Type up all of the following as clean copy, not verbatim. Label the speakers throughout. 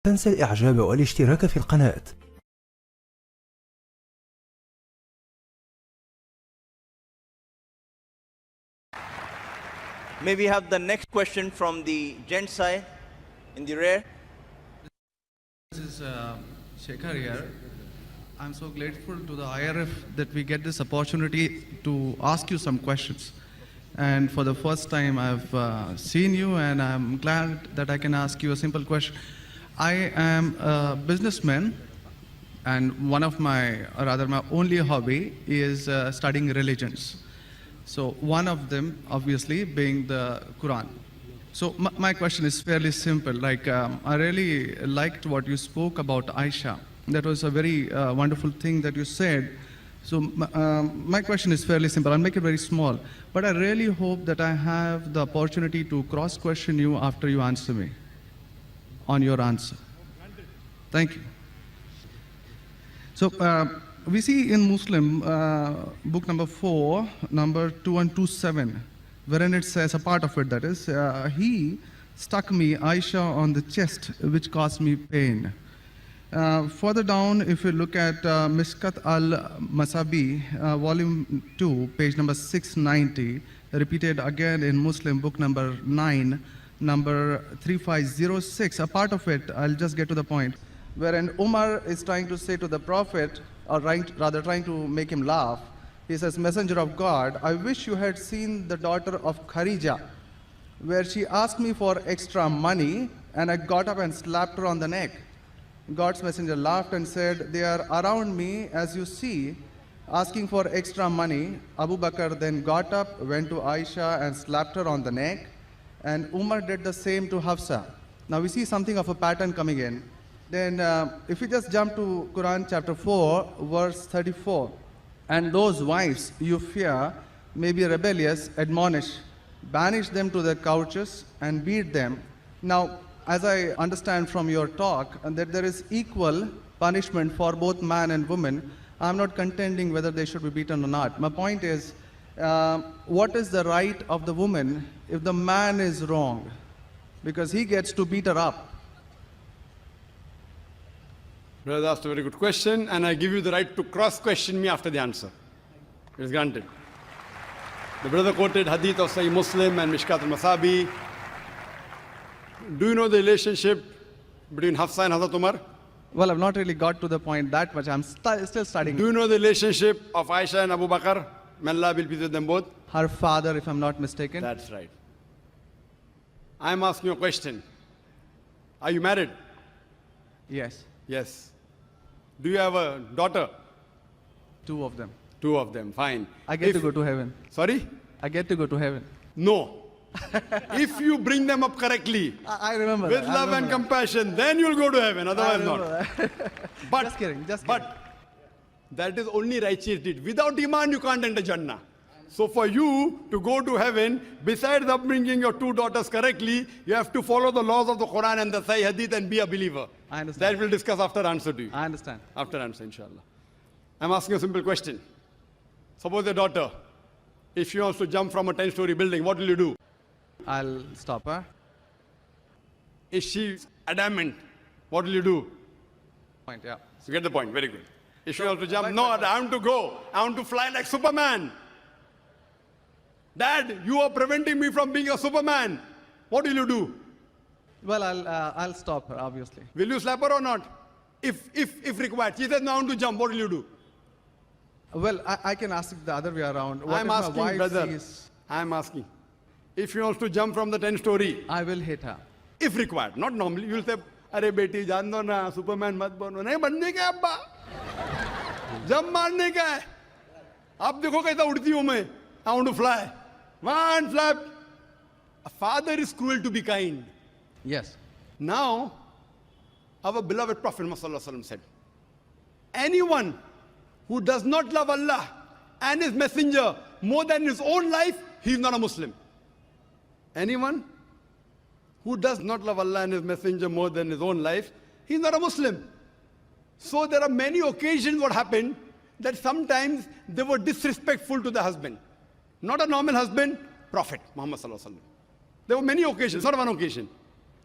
Speaker 1: تنسى الإعجاب والاشتراك في القناة.
Speaker 2: May we have the next question from the gent side in the rear?
Speaker 3: This is Shekhar here. I'm so grateful to the IRF that we get this opportunity to ask you some questions. And for the first time, I've seen you, and I'm glad that I can ask you a simple question. I am a businessman, and one of my, or rather my only hobby is studying religions. So one of them, obviously, being the Quran. So my question is fairly simple. Like, I really liked what you spoke about Aisha. That was a very wonderful thing that you said. So my question is fairly simple. I'll make it very small. But I really hope that I have the opportunity to cross-question you after you answer me on your answer. Thank you. So we see in Muslim book number 4, number 2127, wherein it says, a part of it that is, he stuck me, Aisha, on the chest, which caused me pain. Further down, if you look at Mishkat al-Masabi, volume 2, page number 690, repeated again in Muslim book number 9, number 3506, a part of it, I'll just get to the point, wherein Umar is trying to say to the Prophet, or rather trying to make him laugh. He says, Messenger of God, I wish you had seen the daughter of Kharija, where she asked me for extra money, and I got up and slapped her on the neck. God's messenger laughed and said, they are around me, as you see, asking for extra money. Abu Bakr then got up, went to Aisha and slapped her on the neck, and Umar did the same to Hafsa. Now we see something of a pattern coming in. Then if we just jump to Quran chapter 4, verse 34, and those wives you fear may be rebellious, admonish, banish them to their couches and beat them. Now, as I understand from your talk, that there is equal punishment for both man and woman. I'm not contending whether they should be beaten or not. My point is, what is the right of the woman if the man is wrong? Because he gets to beat her up.
Speaker 4: Brother asked a very good question, and I give you the right to cross-question me after the answer. It is granted. The brother quoted hadith of Sahih Muslim and Mishkat al-Masabi. Do you know the relationship between Hafsa and Hazrat Umar?
Speaker 3: Well, I've not really got to the point that much. I'm still studying.
Speaker 4: Do you know the relationship of Aisha and Abu Bakr? May Allah be pleased with them both.
Speaker 3: Her father, if I'm not mistaken.
Speaker 4: That's right. I'm asking you a question. Are you married?
Speaker 3: Yes.
Speaker 4: Yes. Do you have a daughter?
Speaker 3: 2 of them.
Speaker 4: 2 of them, fine.
Speaker 3: I get to go to heaven.
Speaker 4: Sorry?
Speaker 3: I get to go to heaven.
Speaker 4: No. If you bring them up correctly,
Speaker 3: I remember
Speaker 4: with
Speaker 3: that.
Speaker 4: love and compassion, then you'll go to heaven, otherwise not. But,
Speaker 3: just kidding.
Speaker 4: But that is only righteous deed. Without iman, you can't enter Jannah. So for you to go to heaven, besides upbringing your 2 daughters correctly, you have to follow the laws of the Quran and the Sahih Hadith and be a believer.
Speaker 3: I understand.
Speaker 4: That we'll discuss after answer to you.
Speaker 3: I understand.
Speaker 4: After answer, inshallah. I'm asking a simple question. Suppose your daughter, if she wants to jump from a 10-story building, what will you do?
Speaker 3: I'll stop her.
Speaker 4: Is she adamant? What will you do?
Speaker 3: Point, yeah.
Speaker 4: You get the point, very good. If she wants to jump, no, I want to go. I want to fly like Superman. Dad, you are preventing me from being a Superman. What will you do?
Speaker 3: Well, I'll stop her, obviously.
Speaker 4: Will you slap her or not? If required. She says, no, I want to jump. What will you do?
Speaker 3: Well, I can ask it the other way around. What
Speaker 4: I'm
Speaker 3: if
Speaker 4: asking,
Speaker 3: my wife
Speaker 4: brother.
Speaker 3: sees...
Speaker 4: I'm asking. If she wants to jump from the 10-story,
Speaker 3: I will hit her.
Speaker 4: if required, not normally, you will say, "Arey beti, jaan do na, Superman mat bano." Nahi banne ka hai abba. Jump marne ka hai. Aap dekho kaisa udti hu main. I want to fly. One flap. A father is cruel to be kind.
Speaker 3: Yes.
Speaker 4: Now, our beloved Prophet Muhammad said, anyone who does not love Allah and His Messenger more than his own life, he is not a Muslim. Anyone who does not love Allah and His Messenger more than his own life, he is not a Muslim. So there are many occasions what happened that sometimes they were disrespectful to the husband. Not a normal husband, Prophet Muhammad. There were many occasions, not one occasion.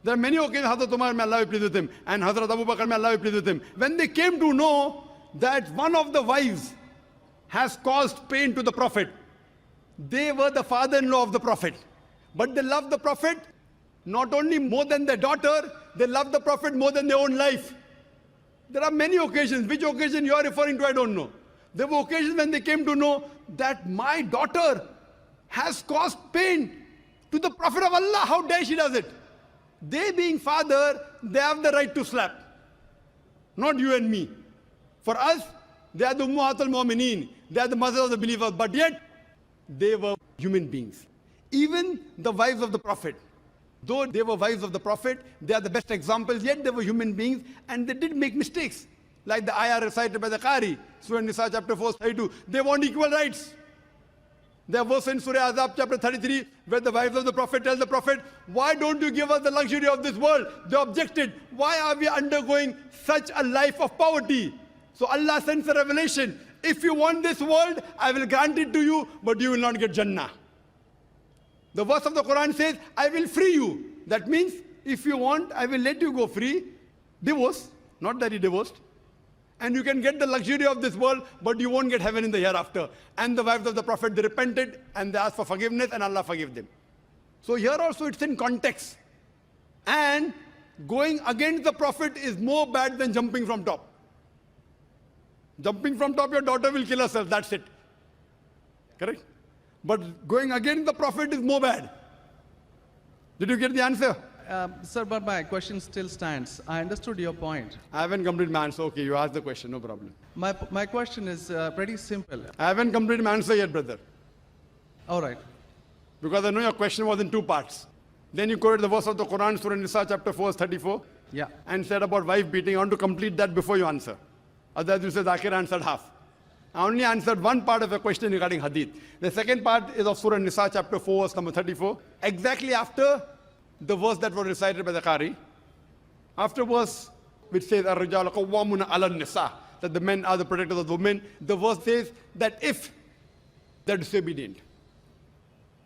Speaker 4: There are many occasions, Hazrat Umar, may Allah be pleased with him, and Hazrat Abu Bakr, may Allah be pleased with him. When they came to know that one of the wives has caused pain to the Prophet, they were the father-in-law of the Prophet. But they loved the Prophet not only more than their daughter, they loved the Prophet more than their own life. There are many occasions. Which occasion you are referring to, I don't know. There were occasions when they came to know that my daughter has caused pain to the Prophet of Allah. How dare she does it? They being father, they have the right to slap. Not you and me. For us, they are the المؤمنين. They are the mothers of the believers. But yet, they were human beings. Even the wives of the Prophet. Though they were wives of the Prophet, they are the best examples, yet they were human beings and they did make mistakes. Like the ayah recited by the Qari, Surah Nisa chapter 4, 32. They want equal rights. There was in Surah Azab chapter 33, where the wives of the Prophet tell the Prophet, why don't you give us the luxury of this world? They objected, why are we undergoing such a life of poverty? So Allah sends a revelation. If you want this world, I will grant it to you, but you will not get Jannah. The verse of the Quran says, I will free you. That means, if you want, I will let you go free. Divorce, not that he divorced. And you can get the luxury of this world, but you won't get heaven in the hereafter. And the wives of the Prophet, they repented and they asked for forgiveness and Allah forgave them. So here also it's in context. And going against the Prophet is more bad than jumping from top. Jumping from top, your daughter will kill herself, that's it. Correct? But going against the Prophet is more bad. Did you get the answer?
Speaker 3: Sir, but my question still stands. I understood your point.
Speaker 4: I haven't completed my answer. Okay, you asked the question, no problem.
Speaker 3: My question is pretty simple.
Speaker 4: I haven't completed my answer yet, brother.
Speaker 3: All right.
Speaker 4: Because I know your question was in two parts. Then you quoted the verse of the Quran, Surah Nisa, chapter 4, 34.
Speaker 3: Yeah.
Speaker 4: And said about wife beating. I want to complete that before you answer. Otherwise you say ذاكر answered half. I only answered one part of the question regarding hadith. The second part is of Surah Nisa, chapter 4, verse number 34. Exactly after the verse that was recited by the Qari. After verse which says, الرجال قوامون على النساء, that the men are the protectors of the women. The verse says that if they're disobedient,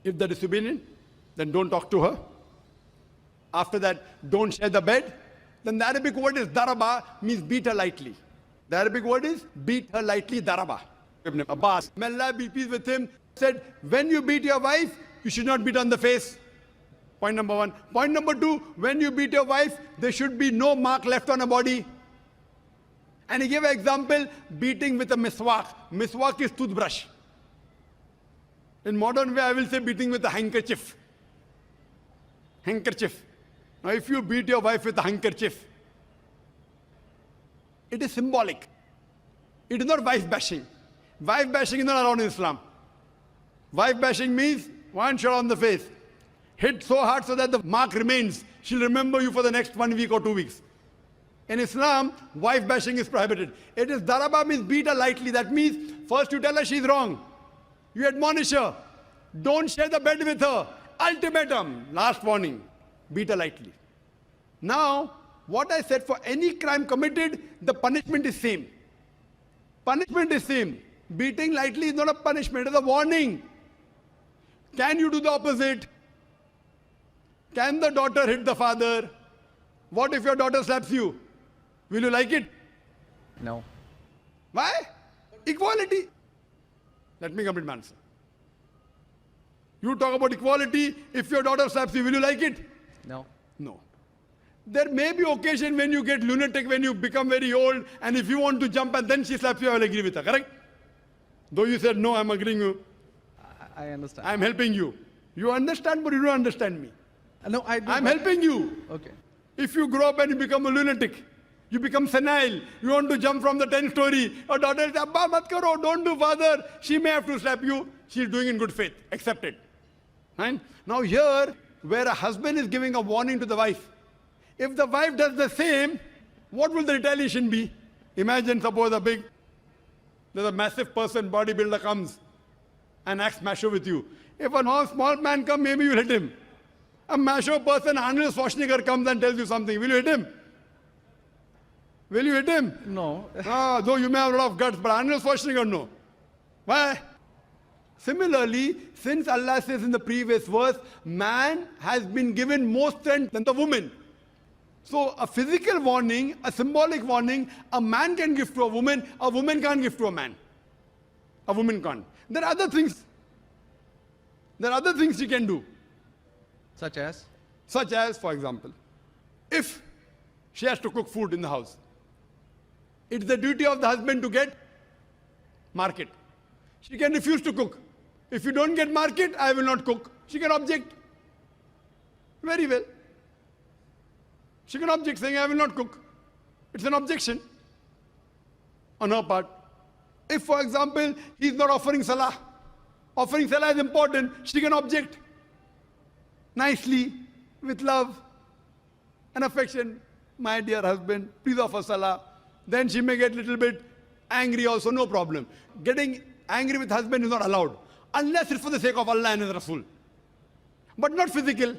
Speaker 4: then don't talk to her. After that, don't share the bed. Then the Arabic word is daraba, means beat her lightly. The Arabic word is beat her lightly, daraba. Ibn Abbas, may Allah be pleased with him, said, when you beat your wife, you should not beat on the face. Point number one. Point number two, when you beat your wife, there should be no mark left on her body. And he gave an example, beating with a miswak. Miswak is toothbrush. In modern way, I will say beating with a handkerchief. Handkerchief. Now, if you beat your wife with a handkerchief, it is symbolic. It is not wife bashing. Wife bashing is not allowed in Islam. Wife bashing means one shot on the face. Hit so hard so that the mark remains. She'll remember you for the next 1 week or 2 weeks. In Islam, wife bashing is prohibited. It is daraba, means beat her lightly. That means first you tell her she's wrong. You admonish her. Don't share the bed with her. Ultimatum. Last warning. Beat her lightly. Now, what I said, for any crime committed, the punishment is same. Punishment is same. Beating lightly is not a punishment, it is a warning. Can you do the opposite? Can the daughter hit the father? What if your daughter slaps you? Will you like it?
Speaker 3: No.
Speaker 4: Why? Equality. Let me complete my answer. You talk about equality. If your daughter slaps you, will you like it?
Speaker 3: No.
Speaker 4: No. There may be occasion when you get lunatic, when you become very old, and if you want to jump and then she slaps you, I will agree with her, correct? Though you said, no, I'm agreeing you.
Speaker 3: I understand.
Speaker 4: I'm helping you. You understand, but you don't understand me.
Speaker 3: No, I do.
Speaker 4: I'm helping you.
Speaker 3: Okay.
Speaker 4: If you grow up and you become a lunatic, you become senile, you want to jump from the 10th story, your daughter says, Abba, mat karo, don't do, father. She may have to slap you. She's doing in good faith. Accept it. Right? Now here, where a husband is giving a warning to the wife, if the wife does the same, what will the retaliation be? Imagine, suppose there's a massive person, bodybuilder comes and acts macho with you. If a small man comes, maybe you'll hit him. A macho person, Arnold Schwarzenegger, comes and tells you something. Will you hit him? Will you hit him?
Speaker 3: No.
Speaker 4: Though you may have a lot of guts, but Arnold Schwarzenegger, no. Why? Similarly, since Allah says in the previous verse, man has been given more strength than the woman. So a physical warning, a symbolic warning, a man can give to a woman can't give to a man. A woman can't. There are other things. There are other things she can do.
Speaker 3: Such as?
Speaker 4: Such as, for example, if she has to cook food in the house, it's the duty of the husband to get market. She can refuse to cook. If you don't get market, I will not cook. She can object. Very well. She can object saying, I will not cook. It's an objection on her part. If, for example, he is not offering salah is important, she can object nicely, with love and affection. My dear husband, please offer salah. Then she may get a little bit angry also, no problem. Getting angry with husband is not allowed, unless it's for the sake of Allah and His Rasul. But not physical.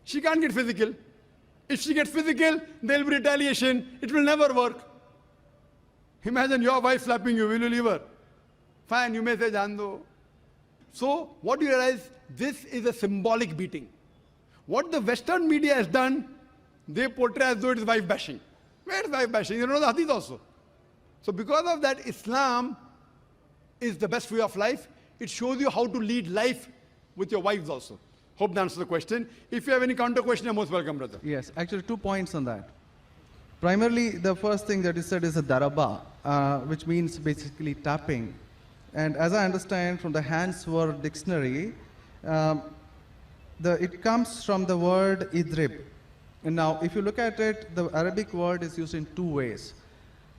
Speaker 4: She can't get physical. If she gets physical, there will be retaliation. It will never work. Imagine your wife slapping you. Will you leave her? Fine, you may say, Jando. So, what do you realize? This is a symbolic beating. What the Western media has done, they portray as though it is wife bashing. Where is wife bashing? You know the hadith also. So, because of that, Islam is the best way of life. It shows you how to lead life with your wives also. Hope that answers the question. If you have any counter question, you're most welcome, brother.
Speaker 3: Yes, actually 2 points on that. Primarily, the first thing that you said is a daraba, which means basically tapping. And as I understand from the Hans Word Dictionary, it comes from the word idrib. And now, if you look at it, the Arabic word is used in 2 ways.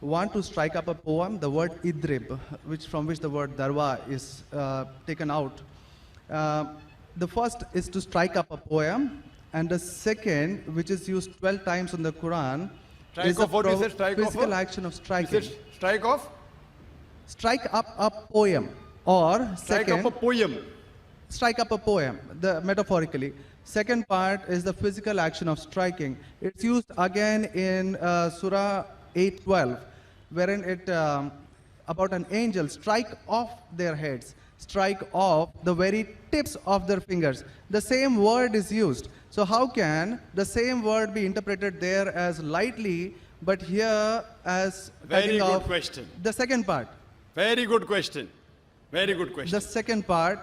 Speaker 3: One, to strike up a poem, the word idrib, from which the word darwa is taken out. The first is to strike up a poem, and the second, which is used 12 times in the Quran, is the physical action of striking.
Speaker 4: Strike off?
Speaker 3: Strike up a poem, or
Speaker 4: Strike
Speaker 3: second,
Speaker 4: up a poem.
Speaker 3: Strike up a poem, metaphorically. Second part is the physical action of striking. It's used again in Surah 8:12, wherein it about an angel strike off their heads, strike off the very tips of their fingers. The same word is used. So how can the same word be interpreted there as lightly, but here as
Speaker 4: Very good question.
Speaker 3: The second part.
Speaker 4: Very good question. Very good question.
Speaker 3: The second part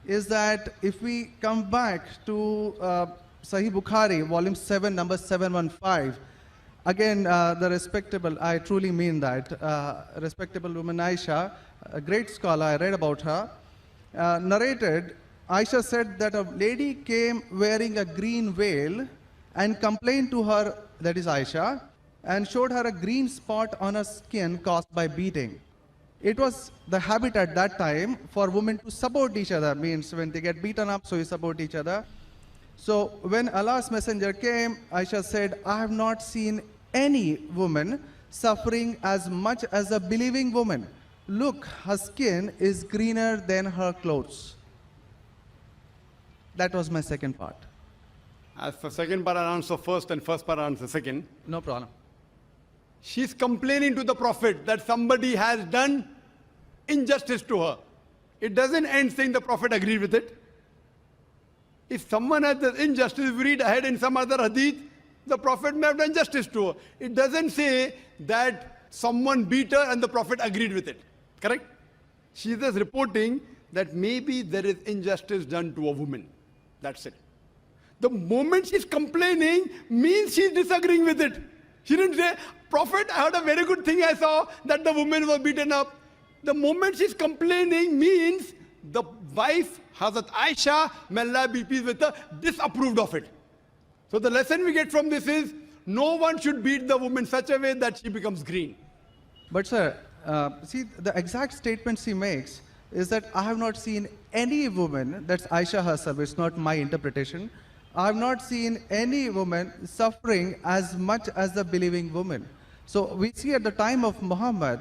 Speaker 3: is that if we come back to Sahih Bukhari, volume 7, number 715, again, the respectable, I truly mean that, respectable woman Aisha, a great scholar, I read about her, narrated, Aisha said that a lady came wearing a green veil and complained to her, that is Aisha, and showed her a green spot on her skin caused by beating. It was the habit at that time for women to support each other, means when they get beaten up, so you support each other. So when Allah's messenger came, Aisha said, I have not seen any woman suffering as much as a believing woman. Look, her skin is greener than her clothes. That was my second part.
Speaker 4: As for second part, I'll answer first, and first part, I'll answer second.
Speaker 3: No problem.
Speaker 4: She's complaining to the Prophet that somebody has done injustice to her. It doesn't end saying the Prophet agreed with it. If someone has done injustice, if we read ahead in some other hadith, the Prophet may have done justice to her. It doesn't say that someone beat her and the Prophet agreed with it. Correct? She is just reporting that maybe there is injustice done to a woman. That's it. The moment she's complaining means she's disagreeing with it. She didn't say, Prophet, I heard a very good thing I saw, that the woman was beaten up. The moment she's complaining means the wife, Hazrat Aisha, may Allah be pleased with her, disapproved of it. So the lesson we get from this is, no one should beat the woman such a way that she becomes green.
Speaker 3: But sir, see, the exact statement she makes is that I have not seen any woman, that's Aisha herself, it's not my interpretation, I have not seen any woman suffering as much as the believing woman. So we see at the time of Muhammad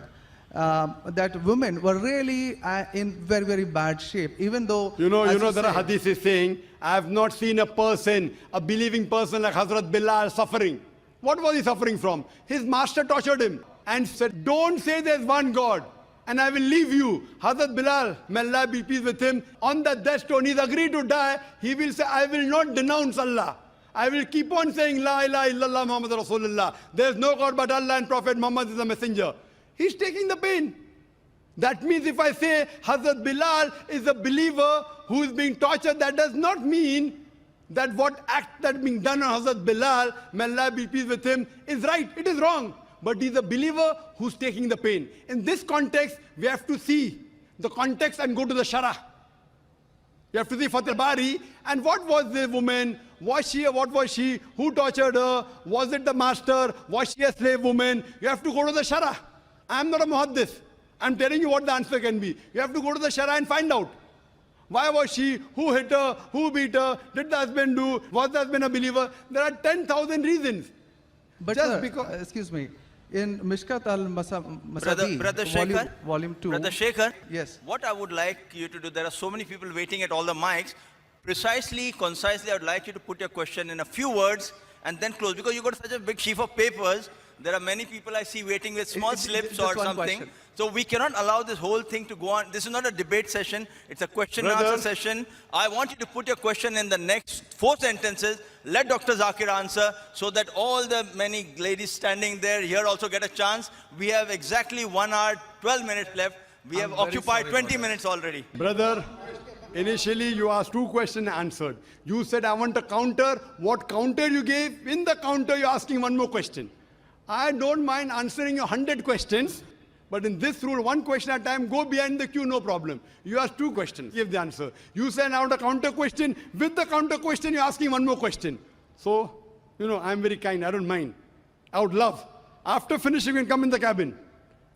Speaker 3: that women were really in very, very bad shape, even though...
Speaker 4: You know there are hadiths saying, I have not seen a person, a believing person like Hazrat Bilal suffering. What was he suffering from? His master tortured him and said, don't say there's one God and I will leave you. Hazrat Bilal, may Allah be pleased with him, on the death stone, he's agreed to die. He will say, I will not denounce Allah. I will keep on saying, La ilaha illallah Muhammad Rasulullah. There is no God but Allah and Prophet Muhammad is the messenger. He's taking the pain. That means if I say Hazrat Bilal is a believer who is being tortured, that does not mean that what act that being done on Hazrat Bilal, may Allah be pleased with him, is right. It is wrong. But he's a believer who's taking the pain. In this context, we have to see the context and go to the Shara. You have to see Fath al-Bari. And what was the woman? What was she? Who tortured her? Was it the master? Was she a slave woman? You have to go to the Shara. I am not a muhaddith. I'm telling you what the answer can be. You have to go to the Shara and find out. Why was she? Who hit her? Who beat her? Did the husband do? Was the husband a believer? There are 10,000 reasons.
Speaker 3: But
Speaker 4: Just
Speaker 3: sir,
Speaker 4: because-
Speaker 3: excuse me, in Mishkat al-Masabi,
Speaker 2: Brother Shekhar,
Speaker 3: volume 2.
Speaker 2: Brother Shekhar,
Speaker 3: Yes.
Speaker 2: what I would like you to do, there are so many people waiting at all the mics. Precisely, concisely, I would like you to put your question in a few words and then close. Because you got such a big sheaf of papers, there are many people I see waiting with small slips
Speaker 3: just
Speaker 2: or
Speaker 3: one
Speaker 2: something.
Speaker 3: question.
Speaker 2: So we cannot allow this whole thing to go on. This is not a debate session. It's a question and
Speaker 4: Brother.
Speaker 2: answer session. I want you to put your question in the next 4 sentences. Let Dr. ذاكر answer so that all the many ladies standing there here also get a chance. We have exactly 1 hour, 12 minutes left. We have
Speaker 3: very
Speaker 2: occupied
Speaker 3: sorry
Speaker 2: 20
Speaker 3: about
Speaker 2: minutes already.
Speaker 4: Brother, initially you asked 2 questions and answered. You said, I want a counter. What counter you gave? In the counter, you're asking 1 more question. I don't mind answering your 100 questions, but in this rule, 1 question at a time, go behind the queue, no problem. You asked 2 questions, give the answer. You said, I want a counter question. With the counter question, you're asking 1 more question. So, I'm very kind, I don't mind. I would love. After finishing, you can come in the cabin.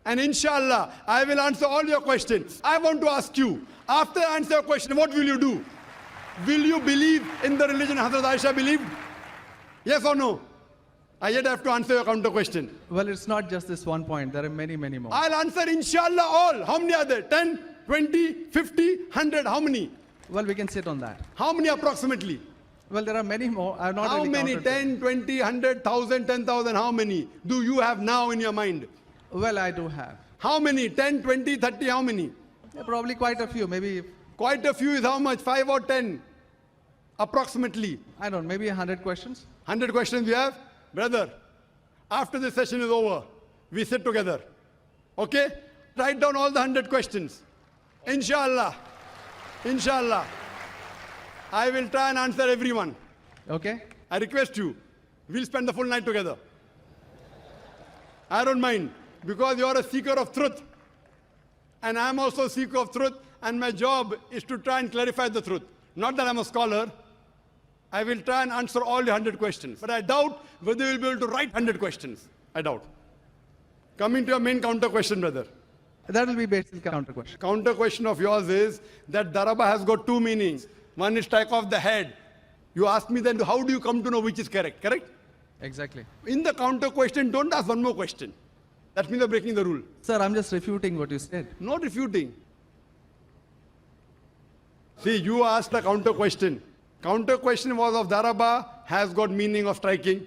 Speaker 4: And inshallah, I will answer all your questions. I want to ask you, after I answer your question, what will you do? Will you believe in the religion Hazrat Aisha believed? Yes or no? I yet have to answer your counter question.
Speaker 3: Well, it's not just this one point. There are many, many more.
Speaker 4: I'll answer inshallah all. How many are there? 10, 20, 50, 100? How many?
Speaker 3: Well, we can sit on that.
Speaker 4: How many approximately?
Speaker 3: Well, there are many more. I have not
Speaker 4: How
Speaker 3: really
Speaker 4: many?
Speaker 3: counted them.
Speaker 4: 10, 20, 100, 1,000, 10,000? How many do you have now in your mind?
Speaker 3: Well, I do have.
Speaker 4: How many? 10, 20, 30? How many?
Speaker 3: Yeah, probably quite a few. Maybe,
Speaker 4: Quite a few is how much? 5 or 10? Approximately.
Speaker 3: I don't know, maybe 100 questions.
Speaker 4: 100 questions we have? Brother, after this session is over, we sit together. Okay? Write down all the 100 questions. Inshallah. Inshallah. I will try and answer everyone.
Speaker 3: Okay?
Speaker 4: I request you, we'll spend the full night together. I don't mind, because you are a seeker of truth. And I am also a seeker of truth, and my job is to try and clarify the truth. Not that I'm a scholar. I will try and answer all your 100 questions. But I doubt whether you will be able to write 100 questions. I doubt. Coming to your main counter question, brother.
Speaker 3: That will be basically counter question.
Speaker 4: Counter question of yours is that daraba has got 2 meanings. One is strike off the head. You ask me then, how do you come to know which is correct? Correct?
Speaker 3: Exactly.
Speaker 4: In the counter question, don't ask 1 more question. That means you're breaking the rule.
Speaker 3: Sir, I'm just refuting what you said.
Speaker 4: Not refuting. See, you asked a counter question. Counter question was of daraba has got meaning of striking.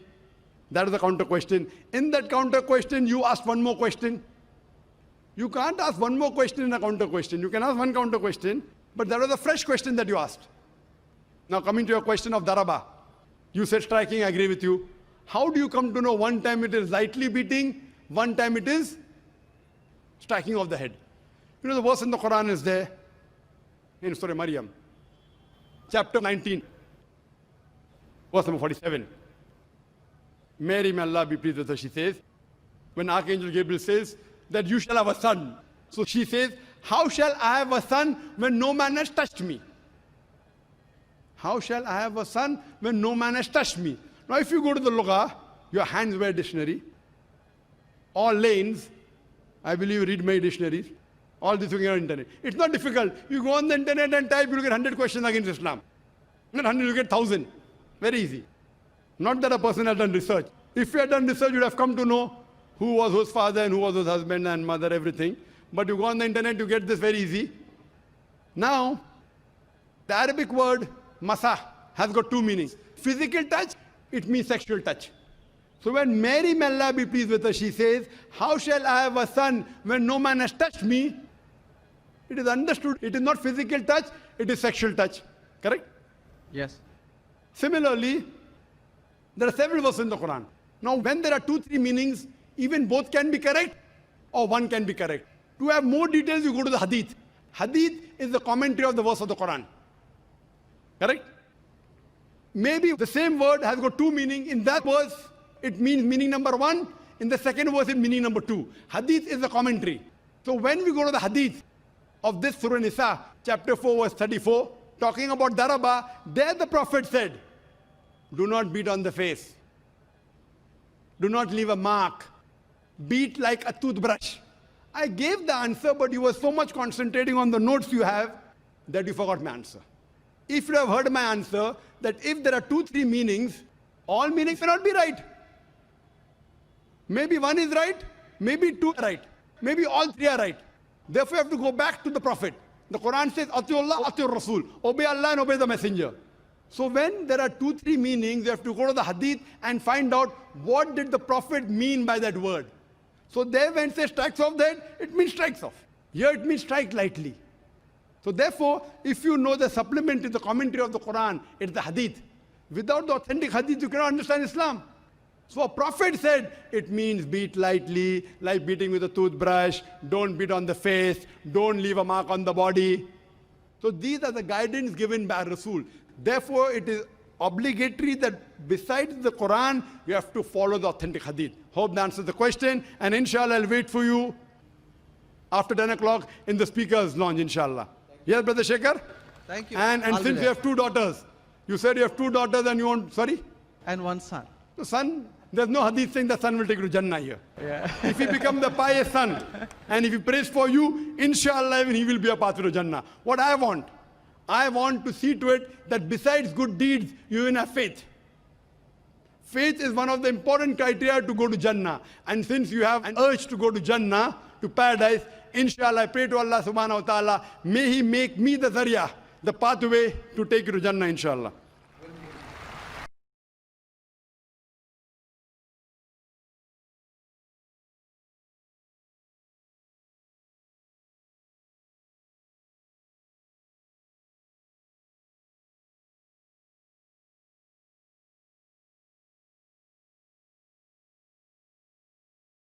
Speaker 4: That is the counter question. In that counter question, you asked 1 more question. You can't ask 1 more question in a counter question. You can ask 1 counter question, but that was a fresh question that you asked. Now coming to your question of daraba. You said striking, I agree with you. How do you come to know one time it is lightly beating, one time it is striking of the head? You know the verse in the Quran is there, in Surah Maryam, chapter 19, verse number 47. Mary, may Allah be pleased with her, she says, when Archangel Gabriel says that you shall have a son. So she says, how shall I have a son when no man has touched me? How shall I have a son when no man has touched me? Now if you go to the Lugha, your hands wear dictionary, all lanes, I believe you read my dictionaries, all this you can get on the internet. It's not difficult. You go on the internet and type, you'll get 100 questions against Islam. Not 100, you get 1,000. Very easy. Not that a person has done research. If you had done research, you'd have come to know who was whose father and who was whose husband and mother, everything. But you go on the internet, you get this very easy. Now, the Arabic word masa has got 2 meanings. Physical touch, it means sexual touch. So when Mary, may Allah be pleased with her, she says, how shall I have a son when no man has touched me? It is understood, it is not physical touch, it is sexual touch. Correct?
Speaker 3: Yes.
Speaker 4: Similarly, There are several verses in the Quran. Now, when there are 2-3 meanings, even both can be correct or one can be correct. To have more details, you go to the hadith. Hadith is the commentary of the verse of the Quran. Correct? Maybe the same word has got two meanings. In that verse, it means meaning number one. In the second verse, it meaning number two. Hadith is the commentary. So when we go to the hadith of this Surah Nisa, chapter 4, verse 34, talking about daraba, there the Prophet said, do not beat on the face. Do not leave a mark. Beat like a toothbrush. I gave the answer, but you were so much concentrating on the notes you have that you forgot my answer. If you have heard my answer, that if there are 2-3 meanings, all meanings may not be right. Maybe one is right, maybe two are right, maybe all three are right. Therefore, you have to go back to the Prophet. The Quran says, Atiullah, Atiur Rasul. Obey Allah and obey the Messenger. So when there are 2-3 meanings, you have to go to the hadith and find out what did the Prophet mean by that word. So there when it says strikes off that, it means strikes off. Here it means strike lightly. So therefore, if you know the supplement to the commentary of the Quran, it's the hadith. Without the authentic hadith, you cannot understand Islam. So a prophet said, it means beat lightly, like beating with a toothbrush, don't beat on the face, don't leave a mark on the body. So these are the guidance given by Rasul. Therefore, it is obligatory that besides the Quran, you have to follow the authentic hadith. Hope that answers the question, and inshallah, I'll wait for you after 10 o'clock in the speaker's lounge, inshallah. Yes, Brother Shekhar?
Speaker 3: Thank you.
Speaker 4: And since you have 2 daughters, you said you have 2 daughters and you want, sorry?
Speaker 3: And one son.
Speaker 4: The son, there's no hadith saying the son will take you to Jannah here.
Speaker 3: Yeah.
Speaker 4: If he becomes the pious son, and if he prays for you, inshallah, he will be a path to Jannah. What I want to see to it that besides good deeds, you even have faith. Faith is one of the important criteria to go to Jannah. And since you have an urge to go to Jannah, to paradise, inshallah, I pray to Allah subhanahu wa ta'ala, may He make me the zarya, the pathway to take you to Jannah, inshallah.